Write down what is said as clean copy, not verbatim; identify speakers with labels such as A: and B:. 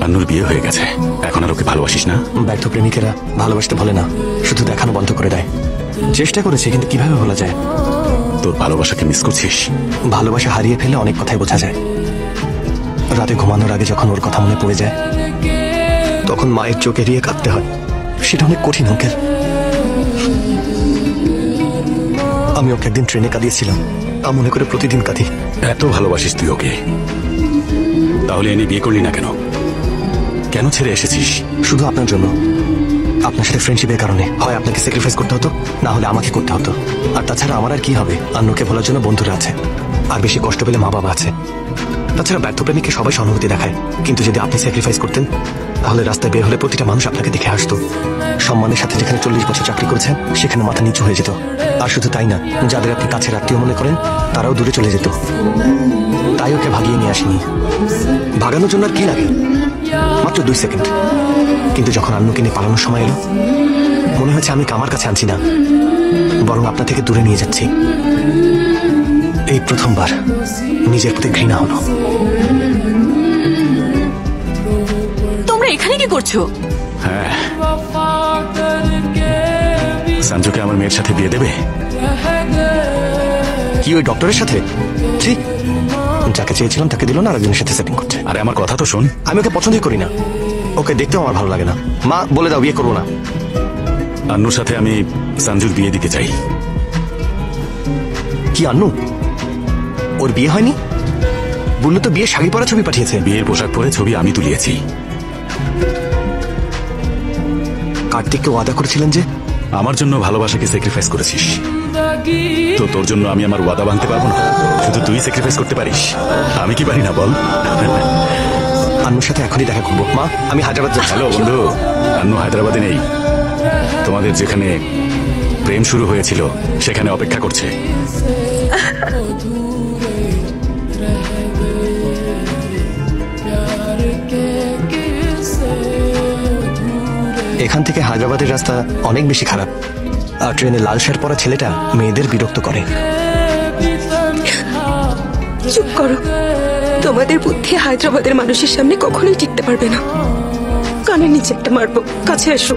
A: আন্নুর বিয়ে হয়ে গেছে, এখন আর ওকে ভালোবাসিস না?
B: ব্যর্থ প্রেমিকেরা ভালোবাসতে বলে না, শুধু দেখানো বন্ধ করে দেয়। চেষ্টা করেছে, কিন্তু কিভাবে বলা যায়?
A: তোর ভালোবাসাকে মিস করছিস?
B: ভালোবাসা হারিয়ে ফেলে অনেক কথাই বোঝা যায়। রাতে ঘুমানোর আগে যখন ওর কথা মনে পড়ে যায়, তখন মায়ের চোখ এড়িয়ে কাঁদতে হয়। সেটা অনেক কঠিন অঙ্কেল। আমি ওকে একদিন ট্রেনে কাঁদিয়েছিলাম, তা মনে করে প্রতিদিন কাঁদি।
A: এত ভালোবাসিস তুই ওকে, তাহলে এনে বিয়ে করলি না কেন? কেন ছেড়ে এসেছিস?
B: শুধু আপনার জন্য, আপনার সাথে ফ্রেন্ডশিপের কারণে। হয় আপনাকে স্যাক্রিফাইস করতে হতো, না হলে আমাকে করতে হতো। আর তাছাড়া আমার আর কি হবে? আন্নুকে ভোলার জন্য বন্ধুরা আছে, আর বেশি কষ্ট পেলে মা বাবা আছে। তাছাড়া ব্যর্থ প্রেমিককে সবাই সহানুভূতি দেখায়, কিন্তু যদি আপনি স্যাক্রিফাইস করতেন, তাহলে রাস্তায় বের হলে প্রতিটা মানুষ আপনাকে দেখে আসতো। সম্মানের সাথে যেখানে 40 বছর চাকরি করেছেন, সেখানে মাথা নিচু হয়ে যেত। আর শুধু তাই না, যাদের আপনি কাছের আত্মীয় মনে করেন, তারাও দূরে চলে যেত। তাই ওকে ভাগিয়ে নিয়ে আসিনি। ভাগানোর জন্য আর কি লাগে? মাত্র 2 সেকেন্ড। কিন্তু যখন আন্নুকে নিয়ে পালানোর সময় এলো, মনে হয়েছে আমি আমার কাছে আনছি না, বরং আপনার থেকে দূরে নিয়ে যাচ্ছি। এই প্রথমবার নিজের প্রতি ঘৃণা হলো।
C: তোমরা এখানে কি করছো?
A: হ্যাঁ, সঞ্জুকে আমার মেয়ের সাথে বিয়ে দেবে?
B: কি ওই ডক্টরের সাথে? ঠিক যাকে চেয়েছিলাম তাকে দিল না, আরেকজনের সাথে সেটিং করছে।
A: আরে আমার কথা তো শোন।
B: আমি ওকে পছন্দই করি না, ওকে দেখতেও আমার ভালো লাগে না। মা বলে দাও বিয়ে করবো না।
A: আন্নুর সাথে আমি সঞ্জুর বিয়ে দিতে চাই।
B: কি আন্নু? ওর বিয়ে হয়নি? বললো তো বিয়ে শাড়ি পরা ছবি পাঠিয়েছে।
A: বিয়ের পোশাক পরে ছবি আমি তুলিয়েছি।
B: কার্তিককে ওয়াদা করেছিলেন যে
A: আমার জন্য ভালোবাসাকে স্যাক্রিফাইস করেছিস, তো তোর জন্য আমি আমার ওয়াদা ভাঙতে পারবো না? শুধু তুই স্যাক্রিফাইস করতে পারিস, আমি কি পারি না বল?
B: আন্নুর সাথে এখনই দেখা করবো। মা আমি হায়দ্রাবাদ যাচ্ছি।
A: হ্যালো বন্ধু, আন্নু হায়দ্রাবাদে নেই, তোমাদের যেখানে প্রেম শুরু হয়েছিল সেখানে অপেক্ষা করছে।
B: এখান থেকে হায়দ্রাবাদের রাস্তা অনেক বেশি খারাপ, আর ট্রেনে লাল শার্ট পরা ছেলেটা মেয়েদের বিরক্ত করে।
D: চুপ করো, তোমাদের বুদ্ধি হায়দ্রাবাদের মানুষের সামনে কখনোই টিকতে পারবে না। কানের নিচে একটা মারবো, কাছে এসো।